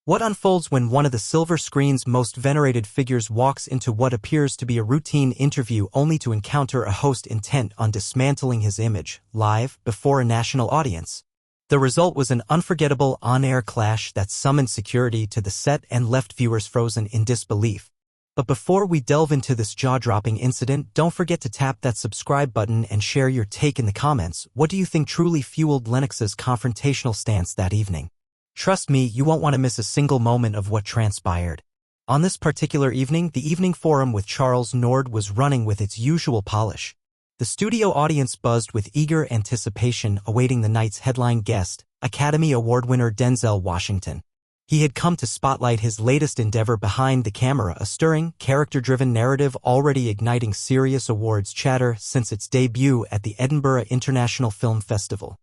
What unfolds when one of the silver screen's most venerated figures walks into what appears to be a routine interview only to encounter a host intent on dismantling his image, live, before a national audience? The result was an unforgettable on-air clash that summoned security to the set and left viewers frozen in disbelief. But before we delve into this jaw-dropping incident, don't forget to tap that subscribe button and share your take in the comments. What do you think truly fueled Lennox's confrontational stance that evening? Trust me, you won't want to miss a single moment of what transpired. On this particular evening, the evening forum with Charlz Nord was running with its usual polish. The studio audience buzzed with eager anticipation awaiting the night's headline guest, Academy Award winner Denzel Washington. He had come to spotlight his latest endeavor behind the camera, a stirring, character-driven narrative already igniting serious awards chatter since its debut at the Edinburgh International Film Festival.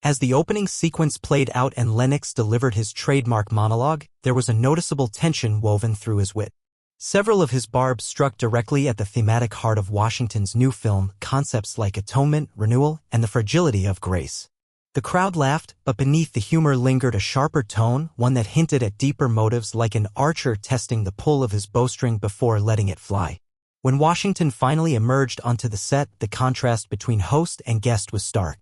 As the opening sequence played out and Lennox delivered his trademark monologue, there was a noticeable tension woven through his wit. Several of his barbs struck directly at the thematic heart of Washington's new film, concepts like atonement, renewal, and the fragility of grace. The crowd laughed, but beneath the humor lingered a sharper tone, one that hinted at deeper motives, like an archer testing the pull of his bowstring before letting it fly. When Washington finally emerged onto the set, the contrast between host and guest was stark.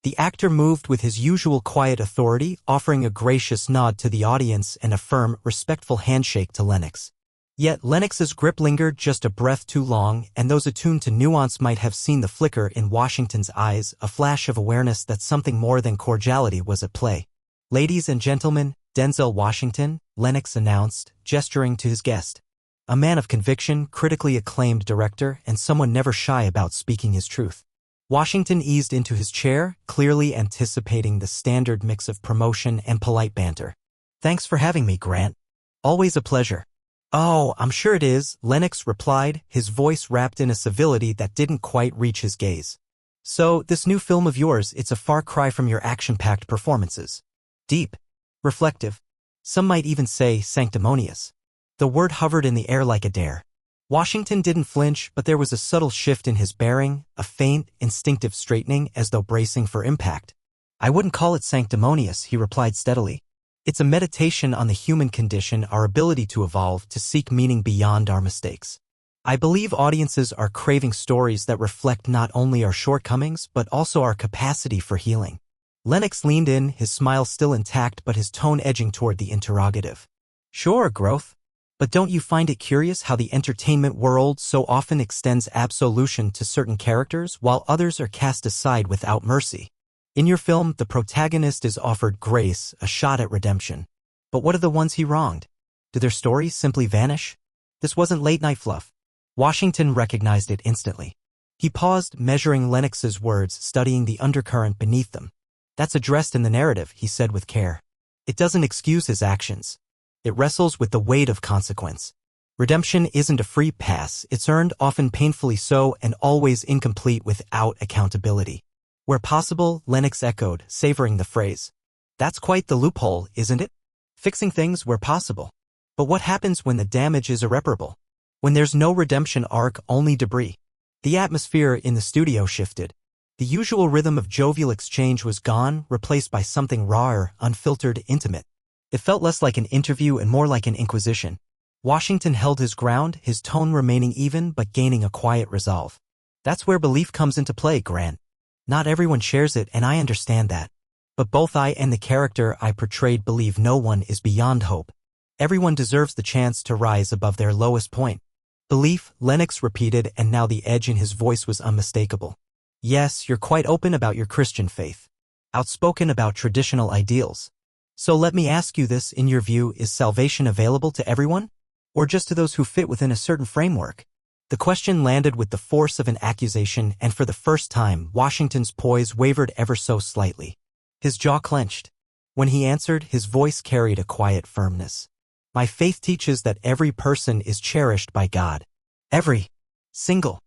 The actor moved with his usual quiet authority, offering a gracious nod to the audience and a firm, respectful handshake to Lennox. Yet Lennox's grip lingered just a breath too long, and those attuned to nuance might have seen the flicker in Washington's eyes, a flash of awareness that something more than cordiality was at play. "Ladies and gentlemen, Denzel Washington," Lennox announced, gesturing to his guest. A man of conviction, critically acclaimed director, and someone never shy about speaking his truth. Washington eased into his chair, clearly anticipating the standard mix of promotion and polite banter. "Thanks for having me, Grant. Always a pleasure." "Oh, I'm sure it is," Lennox replied, his voice wrapped in a civility that didn't quite reach his gaze. "So, this new film of yours, it's a far cry from your action-packed performances. Deep, reflective, some might even say sanctimonious." The word hovered in the air like a dare. Washington didn't flinch, but there was a subtle shift in his bearing, a faint, instinctive straightening as though bracing for impact. "I wouldn't call it sanctimonious," he replied steadily. "It's a meditation on the human condition, our ability to evolve, to seek meaning beyond our mistakes. I believe audiences are craving stories that reflect not only our shortcomings, but also our capacity for healing." Lennox leaned in, his smile still intact but his tone edging toward the interrogative. "Sure, growth. But don't you find it curious how the entertainment world so often extends absolution to certain characters while others are cast aside without mercy? In your film, the protagonist is offered grace, a shot at redemption. But what of the ones he wronged? Do their stories simply vanish? This wasn't late-night fluff." Washington recognized it instantly. He paused, measuring Lennox's words, studying the undercurrent beneath them. "That's addressed in the narrative," he said with care. "It doesn't excuse his actions. It wrestles with the weight of consequence. Redemption isn't a free pass, it's earned, often painfully so, and always incomplete without accountability." "Where possible," Lennox echoed, savoring the phrase. "That's quite the loophole, isn't it? Fixing things where possible. But what happens when the damage is irreparable? When there's no redemption arc, only debris?" The atmosphere in the studio shifted. The usual rhythm of jovial exchange was gone, replaced by something rawer, unfiltered, intimate. It felt less like an interview and more like an inquisition. Washington held his ground, his tone remaining even but gaining a quiet resolve. "That's where belief comes into play, Grant. Not everyone shares it, and I understand that. But both I and the character I portrayed believe no one is beyond hope. Everyone deserves the chance to rise above their lowest point." "Belief," Lennox repeated, and now the edge in his voice was unmistakable. "Yes, you're quite open about your Christian faith. Outspoken about traditional ideals. So let me ask you this, in your view, is salvation available to everyone? Or just to those who fit within a certain framework?" The question landed with the force of an accusation, and for the first time, Washington's poise wavered ever so slightly. His jaw clenched. When he answered, his voice carried a quiet firmness. "My faith teaches that every person is cherished by God. Every single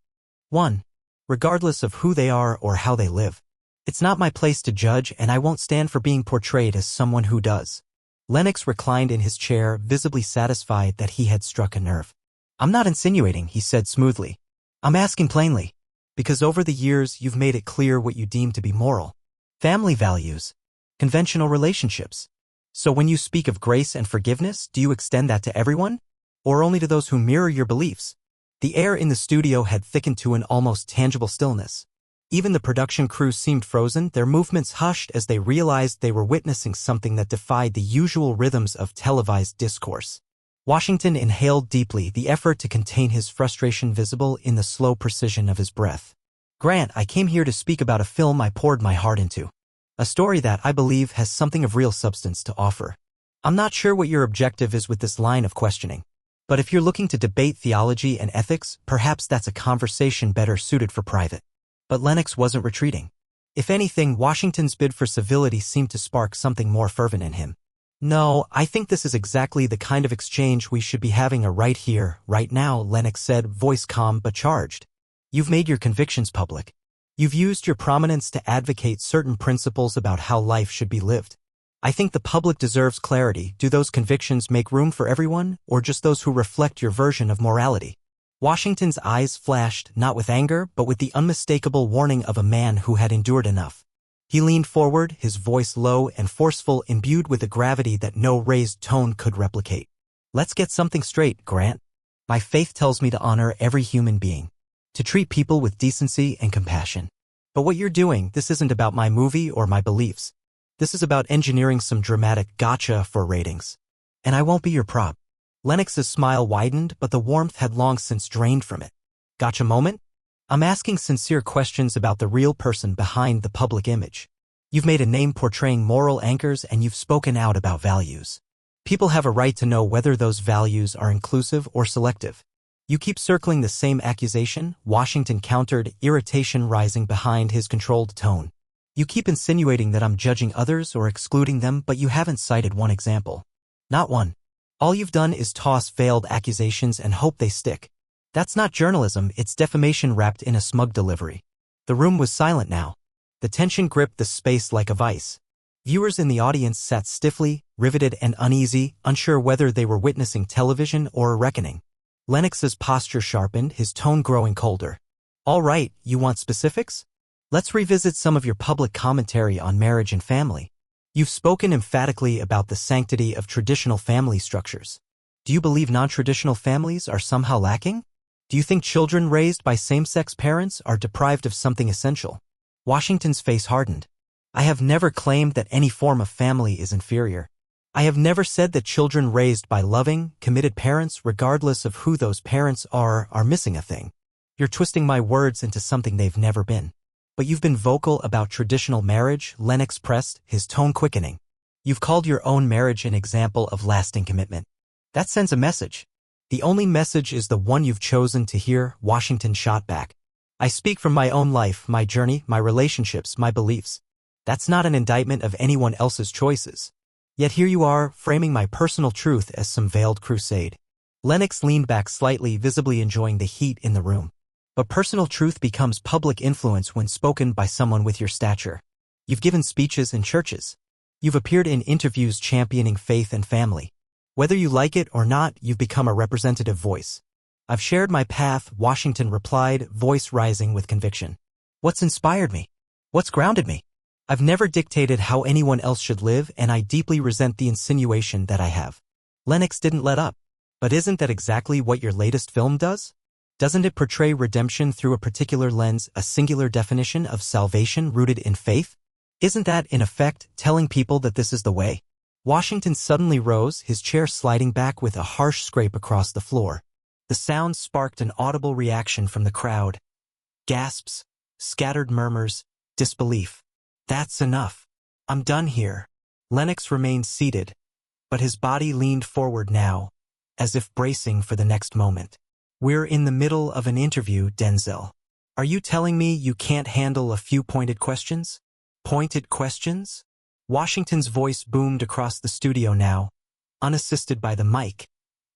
one, regardless of who they are or how they live. It's not my place to judge, and I won't stand for being portrayed as someone who does." Lennox reclined in his chair, visibly satisfied that he had struck a nerve. "I'm not insinuating," he said smoothly. "I'm asking plainly. Because over the years you've made it clear what you deem to be moral. Family values. Conventional relationships. So when you speak of grace and forgiveness, do you extend that to everyone? Or only to those who mirror your beliefs? The air in the studio had thickened to an almost tangible stillness. Even the production crew seemed frozen, their movements hushed as they realized they were witnessing something that defied the usual rhythms of televised discourse. Washington inhaled deeply, the effort to contain his frustration visible in the slow precision of his breath. "Grant, I came here to speak about a film I poured my heart into. A story that, I believe, has something of real substance to offer. I'm not sure what your objective is with this line of questioning. But if you're looking to debate theology and ethics, perhaps that's a conversation better suited for private." But Lennox wasn't retreating. If anything, Washington's bid for civility seemed to spark something more fervent in him. "No, I think this is exactly the kind of exchange we should be having right here, right now," Lennox said, voice calm but charged. "You've made your convictions public. You've used your prominence to advocate certain principles about how life should be lived. I think the public deserves clarity. Do those convictions make room for everyone, or just those who reflect your version of morality?" Washington's eyes flashed, not with anger, but with the unmistakable warning of a man who had endured enough. He leaned forward, his voice low and forceful, imbued with a gravity that no raised tone could replicate. "Let's get something straight, Grant. My faith tells me to honor every human being, to treat people with decency and compassion. But what you're doing, this isn't about my movie or my beliefs. This is about engineering some dramatic gotcha for ratings. And I won't be your prop." Lennox's smile widened, but the warmth had long since drained from it. "Gotcha moment? I'm asking sincere questions about the real person behind the public image. You've made a name portraying moral anchors, and you've spoken out about values. People have a right to know whether those values are inclusive or selective. You keep circling the same accusation," Washington countered, irritation rising behind his controlled tone. "You keep insinuating that I'm judging others or excluding them, but you haven't cited one example. Not one. All you've done is toss veiled accusations and hope they stick. That's not journalism, it's defamation wrapped in a smug delivery." The room was silent now. The tension gripped the space like a vice. Viewers in the audience sat stiffly, riveted and uneasy, unsure whether they were witnessing television or a reckoning. Lennox's posture sharpened, his tone growing colder. "All right, you want specifics? Let's revisit some of your public commentary on marriage and family. You've spoken emphatically about the sanctity of traditional family structures. Do you believe non-traditional families are somehow lacking? Do you think children raised by same-sex parents are deprived of something essential?" Washington's face hardened. "I have never claimed that any form of family is inferior. I have never said that children raised by loving, committed parents, regardless of who those parents are missing a thing. You're twisting my words into something they've never been. But you've been vocal about traditional marriage," Lennox pressed, his tone quickening. "You've called your own marriage an example of lasting commitment. That sends a message. The only message is the one you've chosen to hear," Washington shot back. "I speak from my own life, my journey, my relationships, my beliefs. That's not an indictment of anyone else's choices. Yet here you are, framing my personal truth as some veiled crusade." Lennox leaned back slightly, visibly enjoying the heat in the room. "But personal truth becomes public influence when spoken by someone with your stature. You've given speeches in churches. You've appeared in interviews championing faith and family. Whether you like it or not, you've become a representative voice." "I've shared my path," Washington replied, voice rising with conviction. "What's inspired me? What's grounded me? I've never dictated how anyone else should live, and I deeply resent the insinuation that I have." Lennox didn't let up. "But isn't that exactly what your latest film does? Doesn't it portray redemption through a particular lens, a singular definition of salvation rooted in faith? Isn't that, in effect, telling people that this is the way?" Washington suddenly rose, his chair sliding back with a harsh scrape across the floor. The sound sparked an audible reaction from the crowd. Gasps, scattered murmurs, disbelief. "That's enough. I'm done here." Lennox remained seated, but his body leaned forward now, as if bracing for the next moment. "We're in the middle of an interview, Denzel. Are you telling me you can't handle a few pointed questions?" "Pointed questions?" Washington's voice boomed across the studio now, unassisted by the mic.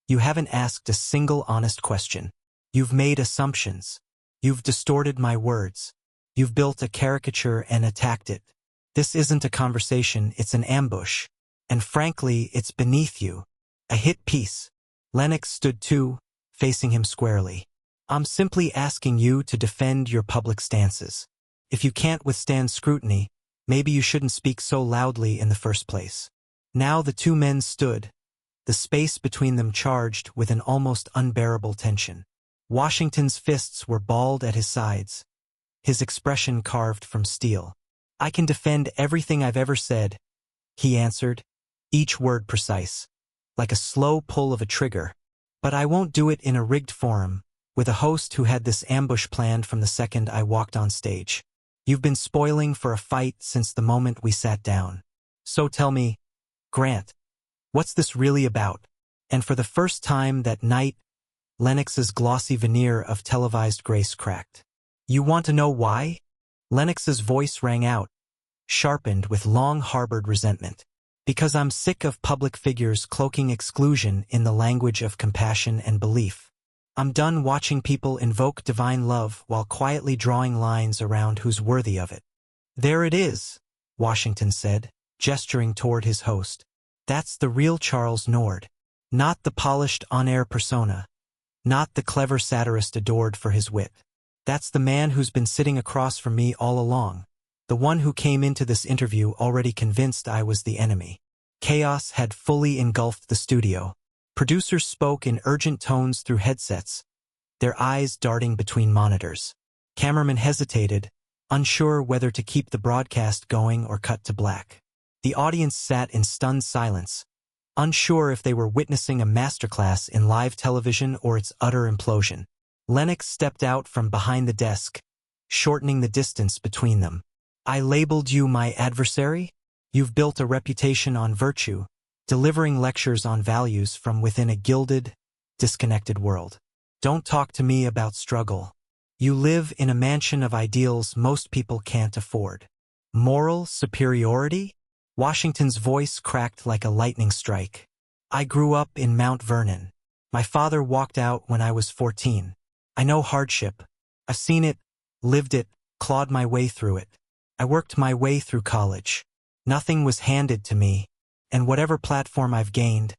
"You haven't asked a single honest question. You've made assumptions. You've distorted my words. You've built a caricature and attacked it. This isn't a conversation, it's an ambush. And frankly, it's beneath you. A hit piece." Lennox stood too, facing him squarely. "I'm simply asking you to defend your public stances. If you can't withstand scrutiny, maybe you shouldn't speak so loudly in the first place." Now the two men stood, the space between them charged with an almost unbearable tension. Washington's fists were balled at his sides, his expression carved from steel. "I can defend everything I've ever said," he answered, each word precise, like a slow pull of a trigger. "But I won't do it in a rigged forum, with a host who had this ambush planned from the second I walked on stage. You've been spoiling for a fight since the moment we sat down. So tell me, Grant, what's this really about?" And for the first time that night, Lennox's glossy veneer of televised grace cracked. "You want to know why?" Lennox's voice rang out, sharpened with long-harbored resentment. "Because I'm sick of public figures cloaking exclusion in the language of compassion and belief. I'm done watching people invoke divine love while quietly drawing lines around who's worthy of it." "There it is," Washington said, gesturing toward his host. "That's the real Charles Nord. Not the polished on-air persona. Not the clever satirist adored for his wit. That's the man who's been sitting across from me all along. The one who came into this interview already convinced I was the enemy." Chaos had fully engulfed the studio. Producers spoke in urgent tones through headsets, their eyes darting between monitors. Cameramen hesitated, unsure whether to keep the broadcast going or cut to black. The audience sat in stunned silence, unsure if they were witnessing a masterclass in live television or its utter implosion. Lennox stepped out from behind the desk, shortening the distance between them. "I labeled you my adversary? You've built a reputation on virtue, delivering lectures on values from within a gilded, disconnected world. Don't talk to me about struggle. You live in a mansion of ideals most people can't afford. Moral superiority?" Washington's voice cracked like a lightning strike. "I grew up in Mount Vernon. My father walked out when I was 14. I know hardship. I've seen it, lived it, clawed my way through it. I worked my way through college. Nothing was handed to me, and whatever platform I've gained,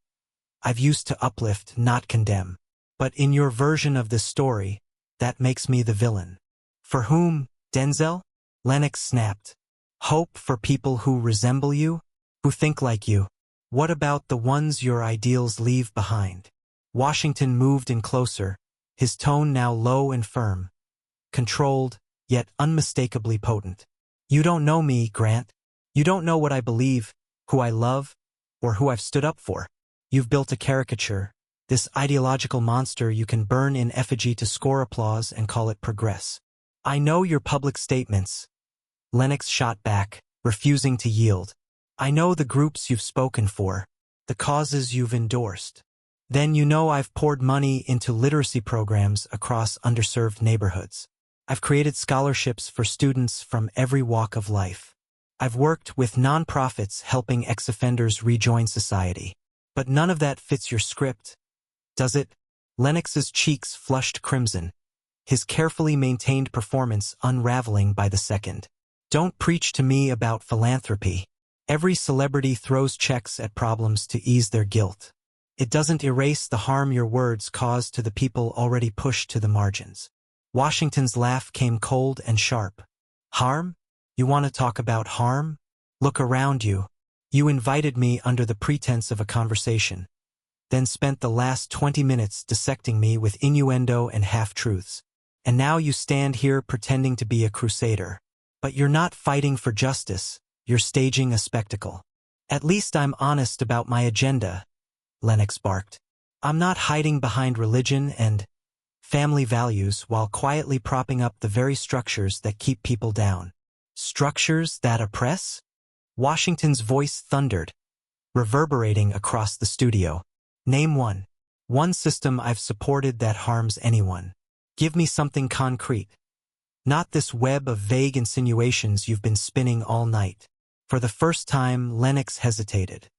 I've used to uplift, not condemn. But in your version of this story, that makes me the villain." "For whom, Denzel?" Lennox snapped. "Hope for people who resemble you, who think like you. What about the ones your ideals leave behind?" Washington moved in closer, his tone now low and firm, controlled, yet unmistakably potent. "You don't know me, Grant. You don't know what I believe, who I love, or who I've stood up for. You've built a caricature, this ideological monster you can burn in effigy to score applause and call it progress. I know your public statements." Lennox shot back, refusing to yield. "I know the groups you've spoken for, the causes you've endorsed. Then you know I've poured money into literacy programs across underserved neighborhoods. I've created scholarships for students from every walk of life. I've worked with nonprofits helping ex-offenders rejoin society. But none of that fits your script, does it?" Lennox's cheeks flushed crimson, his carefully maintained performance unraveling by the second. "Don't preach to me about philanthropy. Every celebrity throws checks at problems to ease their guilt. It doesn't erase the harm your words cause to the people already pushed to the margins." Washington's laugh came cold and sharp. "Harm? You want to talk about harm? Look around you. You invited me under the pretense of a conversation, then spent the last 20 minutes dissecting me with innuendo and half-truths. And now you stand here pretending to be a crusader. But you're not fighting for justice, you're staging a spectacle." "At least I'm honest about my agenda," Lennox barked. "I'm not hiding behind religion and family values while quietly propping up the very structures that keep people down." "Structures that oppress?" Washington's voice thundered, reverberating across the studio. "Name one. One system I've supported that harms anyone. Give me something concrete. Not this web of vague insinuations you've been spinning all night." For the first time, Lennox hesitated.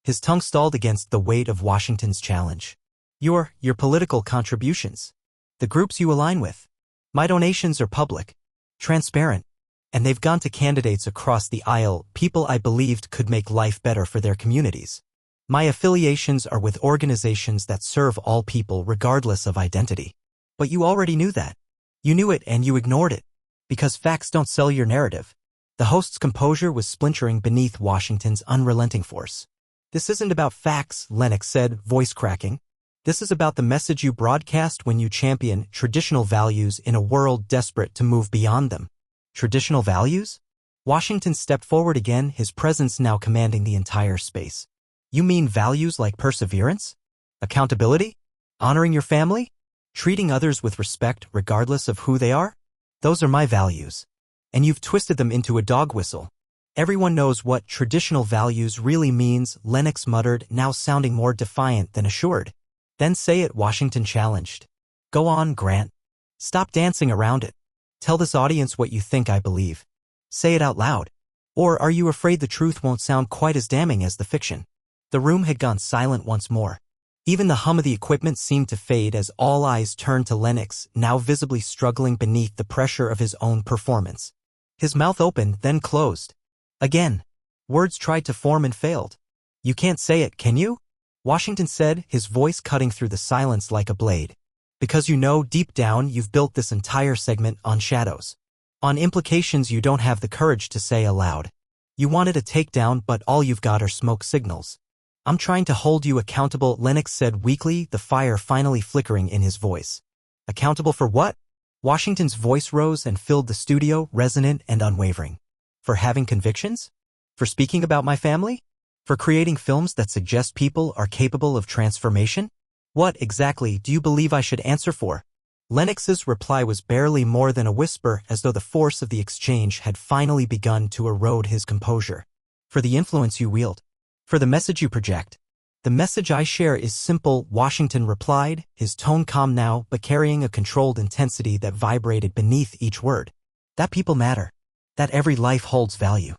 His tongue stalled against the weight of Washington's challenge. Your political contributions. The groups you align with. My donations are public, transparent, and they've gone to candidates across the aisle, people I believed could make life better for their communities. My affiliations are with organizations that serve all people regardless of identity. But you already knew that. You knew it and you ignored it. Because facts don't sell your narrative. The host's composure was splintering beneath Washington's unrelenting force. This isn't about facts, Lennox said, voice cracking. This is about the message you broadcast when you champion traditional values in a world desperate to move beyond them. Traditional values? Washington stepped forward again, his presence now commanding the entire space. You mean values like perseverance? Accountability? Honoring your family? Treating others with respect regardless of who they are? Those are my values. And you've twisted them into a dog whistle. Everyone knows what traditional values really means, Lennox muttered, now sounding more defiant than assured. Then say it, Washington challenged. Go on, Grant. Stop dancing around it. Tell this audience what you think I believe. Say it out loud. Or are you afraid the truth won't sound quite as damning as the fiction? The room had gone silent once more. Even the hum of the equipment seemed to fade as all eyes turned to Lennox, now visibly struggling beneath the pressure of his own performance. His mouth opened, then closed. Again. Words tried to form and failed. You can't say it, can you? Washington said, his voice cutting through the silence like a blade. Because you know deep down you've built this entire segment on shadows. On implications you don't have the courage to say aloud. You wanted a takedown, but all you've got are smoke signals. I'm trying to hold you accountable, Lennox said weakly, the fire finally flickering in his voice. Accountable for what? Washington's voice rose and filled the studio, resonant and unwavering. For having convictions? For speaking about my family? For creating films that suggest people are capable of transformation? What exactly do you believe I should answer for? Lennox's reply was barely more than a whisper, as though the force of the exchange had finally begun to erode his composure. For the influence you wield. For the message you project. The message I share is simple, Washington replied, his tone calm now but carrying a controlled intensity that vibrated beneath each word. That people matter. That every life holds value.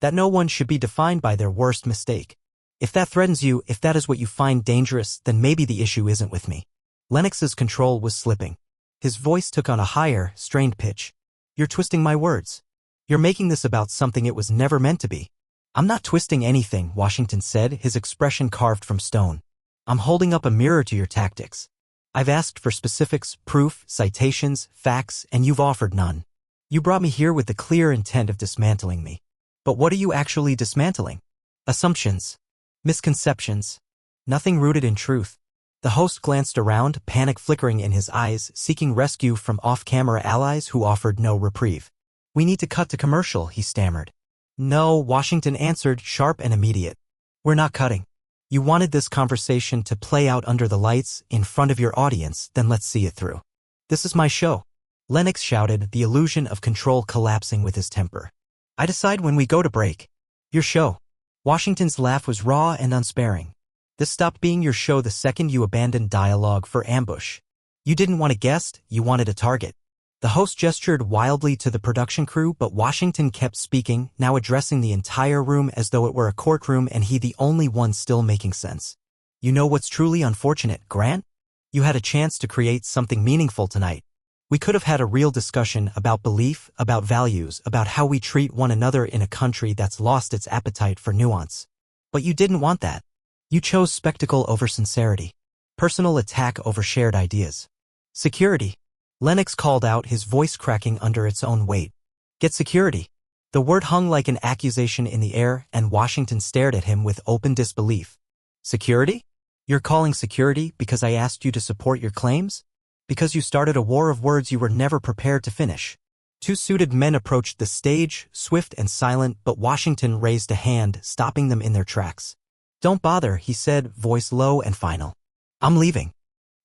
That no one should be defined by their worst mistake. If that threatens you, if that is what you find dangerous, then maybe the issue isn't with me. Lennox's control was slipping. His voice took on a higher, strained pitch. You're twisting my words. You're making this about something it was never meant to be. I'm not twisting anything, Washington said, his expression carved from stone. I'm holding up a mirror to your tactics. I've asked for specifics, proof, citations, facts, and you've offered none. You brought me here with the clear intent of dismantling me. But what are you actually dismantling? Assumptions. Misconceptions. Nothing rooted in truth. The host glanced around, panic flickering in his eyes, seeking rescue from off-camera allies who offered no reprieve. We need to cut to commercial, he stammered. No, Washington answered, sharp and immediate. We're not cutting. You wanted this conversation to play out under the lights, in front of your audience, then let's see it through. This is my show. Lennox shouted, the illusion of control collapsing with his temper. I decide when we go to break. Your show. Washington's laugh was raw and unsparing. This stopped being your show the second you abandoned dialogue for ambush. You didn't want a guest, you wanted a target. The host gestured wildly to the production crew, but Washington kept speaking, now addressing the entire room as though it were a courtroom and he the only one still making sense. You know what's truly unfortunate, Grant? You had a chance to create something meaningful tonight. We could have had a real discussion about belief, about values, about how we treat one another in a country that's lost its appetite for nuance. But you didn't want that. You chose spectacle over sincerity. Personal attack over shared ideas. Security. Lennox called out, his voice cracking under its own weight. Get security. The word hung like an accusation in the air, and Washington stared at him with open disbelief. Security? You're calling security because I asked you to support your claims? Because you started a war of words you were never prepared to finish. Two suited men approached the stage, swift and silent, but Washington raised a hand, stopping them in their tracks. Don't bother, he said, voice low and final. I'm leaving.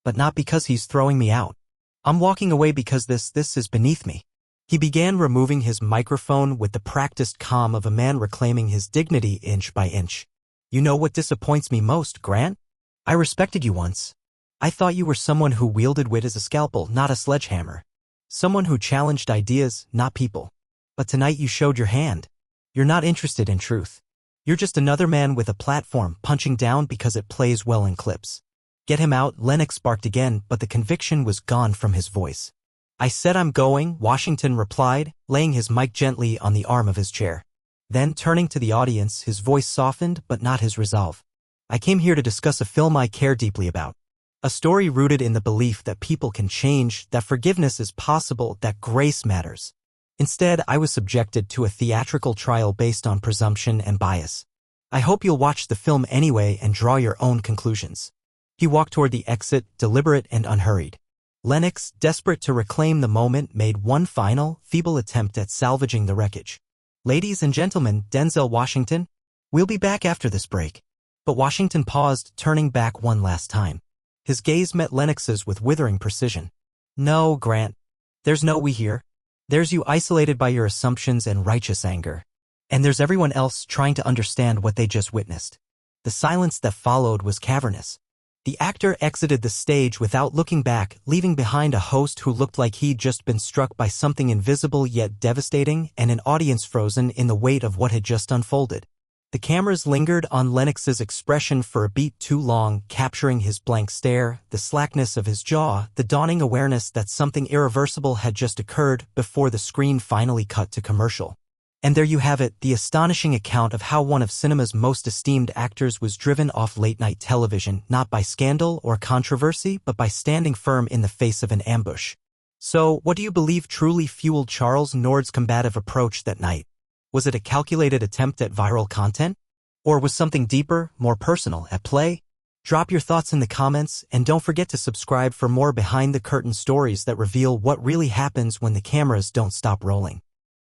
But not because he's throwing me out. I'm walking away because this is beneath me. He began removing his microphone with the practiced calm of a man reclaiming his dignity inch by inch. You know what disappoints me most, Grant? I respected you once. I thought you were someone who wielded wit as a scalpel, not a sledgehammer. Someone who challenged ideas, not people. But tonight you showed your hand. You're not interested in truth. You're just another man with a platform punching down because it plays well in clips. Get him out, Lennox barked again, but the conviction was gone from his voice. I said I'm going, Washington replied, laying his mic gently on the arm of his chair. Then, turning to the audience, his voice softened, but not his resolve. I came here to discuss a film I care deeply about. A story rooted in the belief that people can change, that forgiveness is possible, that grace matters. Instead, I was subjected to a theatrical trial based on presumption and bias. I hope you'll watch the film anyway and draw your own conclusions. He walked toward the exit, deliberate and unhurried. Lennox, desperate to reclaim the moment, made one final, feeble attempt at salvaging the wreckage. Ladies and gentlemen, Denzel Washington. We'll be back after this break. But Washington paused, turning back one last time. His gaze met Lennox's with withering precision. No, Grant. There's no we here. There's you isolated by your assumptions and righteous anger. And there's everyone else trying to understand what they just witnessed. The silence that followed was cavernous. The actor exited the stage without looking back, leaving behind a host who looked like he'd just been struck by something invisible yet devastating, and an audience frozen in the weight of what had just unfolded. The cameras lingered on Lennox's expression for a beat too long, capturing his blank stare, the slackness of his jaw, the dawning awareness that something irreversible had just occurred before the screen finally cut to commercial. And there you have it, the astonishing account of how one of cinema's most esteemed actors was driven off late-night television, not by scandal or controversy, but by standing firm in the face of an ambush. So, what do you believe truly fueled Charles Nord's combative approach that night? Was it a calculated attempt at viral content? Or was something deeper, more personal, at play? Drop your thoughts in the comments, and don't forget to subscribe for more behind-the-curtain stories that reveal what really happens when the cameras don't stop rolling.